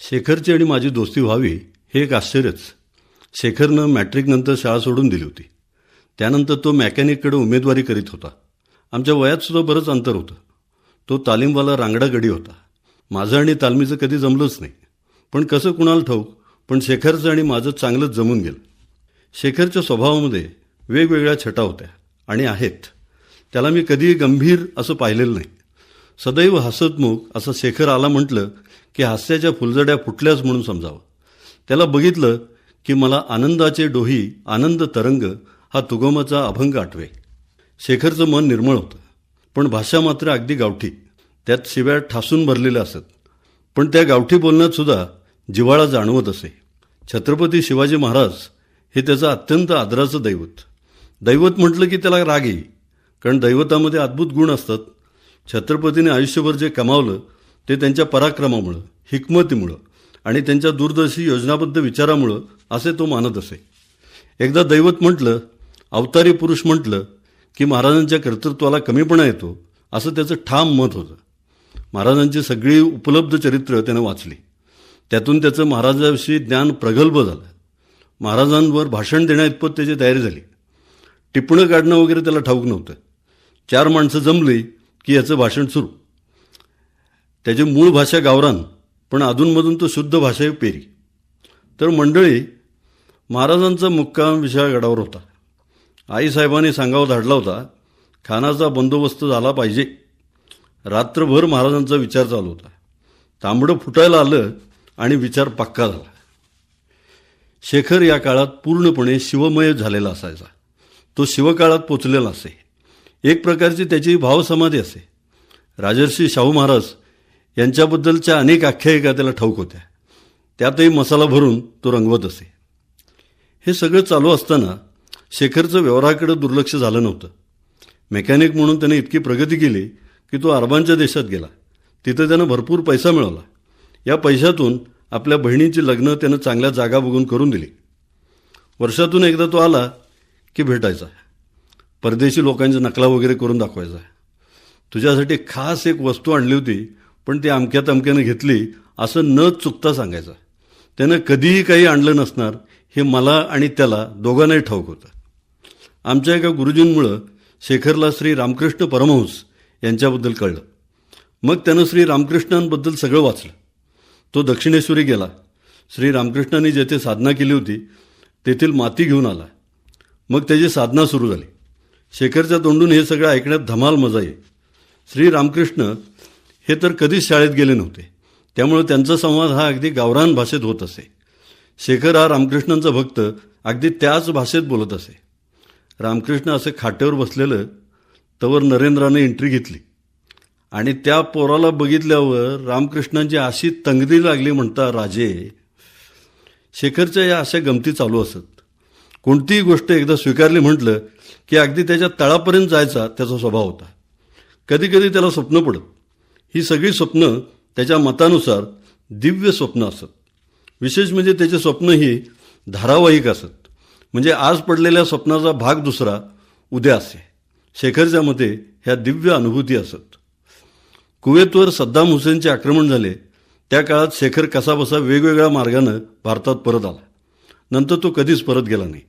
शेखरची आणि माझी दोस्ती व्हावी हे एक आश्चर्यच. शेखरनं मॅट्रिकनंतर शाळा सोडून दिली होती. त्यानंतर तो मेकॅनिककडे उमेदवारी करीत होता. आमच्या वयातसुद्धा बरंच अंतर होतं. तो तालीमवाला रांगडा गडी होता. माझं आणि तालमीचं कधी जमलंच नाही. पण कसं कुणाला ठाऊक, पण शेखरचं आणि माझं चांगलंच जमून गेलं. शेखरच्या स्वभावामध्ये वेगवेगळ्या छटा होत्या आणि आहेत. त्याला मी कधीही गंभीर असं पाहिलेलं नाही. सदैव हसतमुख असं शेखर आला म्हटलं की हास्याच्या फुलझड्या फुटल्याच म्हणून समजावं. त्याला बघितलं की मला आनंदाचे डोही आनंद तरंग हा तुगमाचा अभंग आठवे. शेखरचं मन निर्मळ होतं, पण भाषा मात्र अगदी गावठी. त्यात शिव्या ठासून भरलेल्या असत, पण त्या गावठी बोलण्यात सुद्धा जिव्हाळा जाणवत असे. छत्रपती शिवाजी महाराज हे त्याचं अत्यंत आदराचं दैवत. दैवत म्हटलं की त्याला राग येईल, कारण दैवतामध्ये अद्भुत गुण असतात. छत्रपतीने आयुष्यभर जे कमावलं ते त्यांच्या पराक्रमामुळं, हिकमतीमुळं आणि त्यांच्या दूरदर्शी योजनाबद्ध विचारामुळं असे तो मानत असे. एकदा दैवत म्हटलं, अवतारी पुरुष म्हटलं की महाराजांच्या कर्तृत्वाला कमीपणा येतो, असं त्याचं ठाम मत होतं. महाराजांची सगळी उपलब्ध चरित्र त्यानं वाचली. त्यातून त्याचं महाराजाविषयी ज्ञान प्रगल्भ झालं. महाराजांवर भाषण देण्याइतपत त्याची तयारी झाली. टिपणं काढणं वगैरे त्याला ठाऊक नव्हतं. 4 माणसं जमली की याचं भाषण सुरू. त्याची मूळ भाषा गावरान, पण अधूनमधून तो शुद्ध भाषा पेरी. तर मंडळी, महाराजांचा मुक्काम विशाळगडावर होता. आईसाहेबांनी सांगावं धाडला होता, खानाचा बंदोबस्त झाला पाहिजे. रात्रभर महाराजांचा विचार चालू होता. तांबडं फुटायला आलं आणि विचार पक्का झाला. शेखर या काळात पूर्णपणे शिवमय झालेला असायचा. तो शिवकाळात पोचलेला असे. एक प्रकारची त्याची भावसमाधी असे. राजर्षी शाहू महाराज यांच्याबद्दलच्या अनेक आख्यायिका त्याला ठाऊक होत्या. त्यातही मसाला भरून तो रंगवत असे. हे सगळं चालू असताना शेखरचं व्यवहाराकडे दुर्लक्ष झालं नव्हतं. मेकॅनिक म्हणून त्याने इतकी प्रगती केली की तो अरबांच्या देशात गेला. तिथं त्यानं भरपूर पैसा मिळवला. या पैशातून आपल्या बहिणीची लग्न त्यानं चांगल्या जागा बघून करून दिली. वर्षातून एकदा तो आला की भेटायचा. परदेशी लोकांच्या नकला वगैरे करून दाखवायचा. तुझ्यासाठी खास एक वस्तू आणली होती, पण ती अमक्या तमक्यानं घेतली असं न चुकता सांगायचा. त्यानं कधीही काही आणलं नसणार हे मला आणि त्याला दोघांनाही ठाऊक होतं. आमच्या एका गुरुजींमुळं शेखरला श्री रामकृष्ण परमहंस यांच्याबद्दल कळलं. मग त्यानं श्री रामकृष्णांबद्दल सगळं वाचलं. तो दक्षिणेश्वरी गेला. श्री रामकृष्णांनी जेथे साधना केली होती तेथील माती घेऊन आला. मग त्याची साधना सुरू झाली. शेखरच्या तोंडून हे सगळं ऐकण्यात धमाल मजा येईल. श्री रामकृष्ण हे तर कधीच शाळेत गेले नव्हते, त्यामुळे त्यांचा संवाद हा अगदी गावरान भाषेत होत असे. शेखर हा रामकृष्णांचा भक्त अगदी त्याच भाषेत बोलत असे. रामकृष्ण असे खाटेवर बसलेलं तवर नरेंद्राने एंट्री घेतली आणि त्या पोराला बघितल्यावर रामकृष्णांची अशी तंगदी लागली म्हणता राजे. शेखरच्या या अशा गमती चालू असत. कोणतीही गोष्ट एकदा स्वीकारली म्हटलं की अगदी त्याच्या तळापर्यंत जायचा त्याचा स्वभाव होता. कधीकधी त्याला स्वप्न पडत. ही सगळी स्वप्न त्याच्या मतानुसार दिव्य स्वप्न असत. विशेष म्हणजे त्याचे स्वप्न ही धारावाहिक असत. म्हणजे आज पडलेल्या स्वप्नाचा भाग दुसरा उद्या असे. शेखरच्या मते ह्या दिव्य अनुभूती असत. कुवेतवर सद्दाम हुसेनचे आक्रमण झाले त्या काळात शेखर कसाबसा वेगवेगळ्या मार्गानं भारतात परत आला. नंतर तो कधीच परत गेला नाही.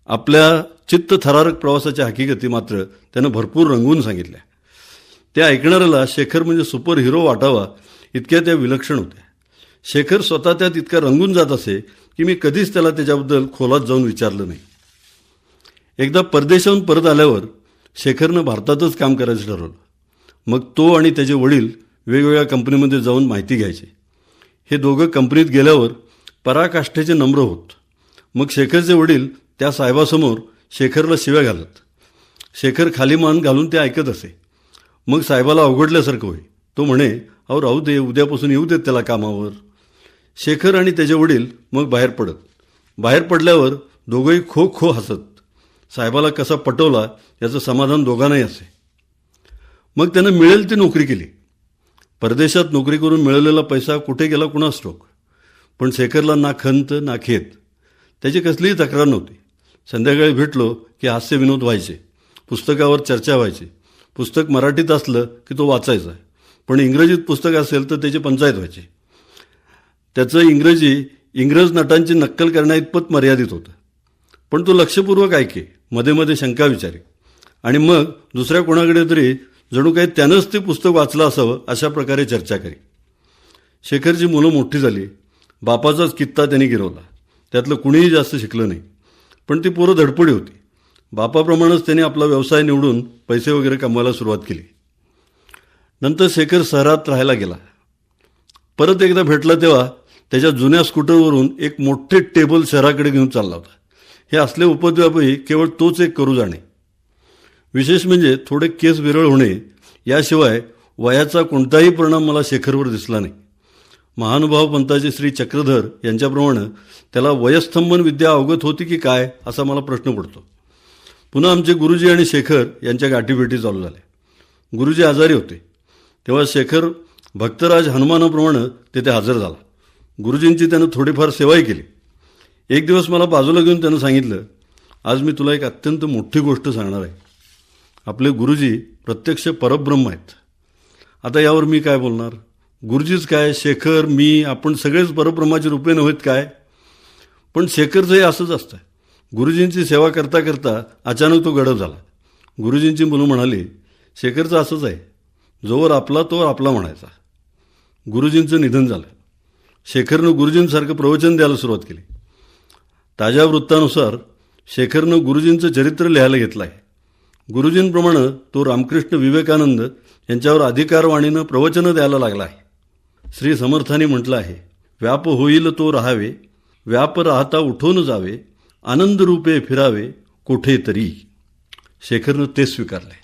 आपल्या चित्तथरारक प्रवासाच्या हकीकती मात्र त्यानं भरपूर रंगवून सांगितल्या. त्या ऐकणाऱ्याला शेखर म्हणजे सुपर हिरो वाटावा इतक्या त्या विलक्षण होत्या. शेखर स्वतः त्यात इतका रंगून जात असे की मी कधीच त्याला त्याच्याबद्दल खोलात जाऊन विचारलं नाही. एकदा परदेशाहून परत आल्यावर शेखरनं भारतातच काम करायचं ठरवलं. मग तो आणि त्याचे वडील वेगवेगळ्या कंपनीमध्ये जाऊन माहिती घ्यायचे. हे दोघं कंपनीत गेल्यावर पराकाष्ठेचे नम्र होत. मग शेखरचे वडील त्या साहेबासमोर शेखरला शिव्या घालत. शेखर खाली मान घालून ते ऐकत असे. मग साहेबाला अवघडल्यासारखं होई. तो म्हणे, अहो राहू दे, उद्यापासून येऊ देत त्याला कामावर. शेखर आणि त्याचे वडील मग बाहेर पडत. बाहेर पडल्यावर दोघंही खो खो हसत. साहेबाला कसा पटवला याचं समाधान दोघांनाही असे. मग त्यानं मिळेल ती नोकरी केली. परदेशात नोकरी करून मिळवलेला पैसा कुठे गेला कुणास ठाऊक. पण शेखरला ना खंत ना खेद. त्याची कसलीही तक्रार नव्हती. संध्याकाळी भेटलो की हास्य विनोद व्हायचे. पुस्तकावर चर्चा व्हायची. पुस्तक मराठीत असलं की तो वाचायचा, पण इंग्रजीत पुस्तक असेल तर त्याची पंचायत व्हायची. त्याचं इंग्रजी इंग्रज नटांची नक्कल करण्याइतपत मर्यादित होतं. पण तो लक्षपूर्वक ऐके, मध्ये मध्ये शंका विचारे आणि मग दुसऱ्या कोणाकडे तरी जणू काही त्यानंच ते पुस्तक वाचलं असावं अशा प्रकारे चर्चा करी. शेखरची मुलं मोठी झाली. बापाचाच कित्ता त्यांनी गिरवला. त्यातलं कुणीही जास्त शिकलं नाही, पण ती पोरं धडपडी होती. बापाप्रमाणेच त्यांनी आपला व्यवसाय निवडून पैसे वगैरे कमवायला सुरुवात केली. नंतर शेखर शहरात राहायला गेला. परत एकदा भेटला तेव्हा त्याच्या जुन्या स्कूटरवरून एक मोठे टेबल शहराकडे घेऊन चालला होता. हे असले उपद्व्यापही केवळ तोच एक करू जाणे. विशेष म्हणजे थोडे केस विरळ होणे याशिवाय वयाचा कोणताही परिणाम मला शेखरवर दिसला नाही. महानुभाव पंथाचे श्री चक्रधर यांच्याप्रमाणे त्याला वयस्तंभन विद्या अवगत होती की काय असा मला प्रश्न पडतो. पुन्हा आमचे गुरुजी आणि शेखर यांच्या गाठीभेटी चालू झाल्या. गुरुजी आजारी होते तेव्हा शेखर भक्तराज हनुमानाप्रमाणे तेथे हजर झाला. गुरुजींची त्यानं थोडीफार सेवाही केली. एक दिवस मला बाजूला घेऊन त्यानं सांगितलं, आज मी तुला एक अत्यंत मोठी गोष्ट सांगणार आहे. आपले गुरुजी प्रत्यक्ष परब्रह्म आहेत. आता यावर मी काय बोलणार? गुरुजीच काय, शेखर, मी, आपण सगळेच परब्रह्माची रूपे नव्हेत काय? पण शेखरचंही असंच असतं. गुरुजींची सेवा करता करता अचानक तो गडप झाला. गुरुजींची मुलं म्हणाली, शेखरचं असंच आहे, जोवर आपला तोवर आपला म्हणायचा. गुरुजींचं निधन झालं. शेखरनं गुरुजींसारखं प्रवचन द्यायला सुरुवात केली. ताज्या वृत्तानुसार शेखरनं गुरुजींचं चरित्र लिहायला घेतलं आहे. गुरुजींप्रमाणे तो रामकृष्ण विवेकानंद यांच्यावर अधिकारवाणीनं प्रवचनं द्यायला लागला आहे. श्री समर्थांनी म्हटलं आहे, व्याप होईल तो राहावे, व्याप राहता उठून जावे, आनंद रूपे फिरावे कोठे तरी. शेखरनं ते स्वीकारले.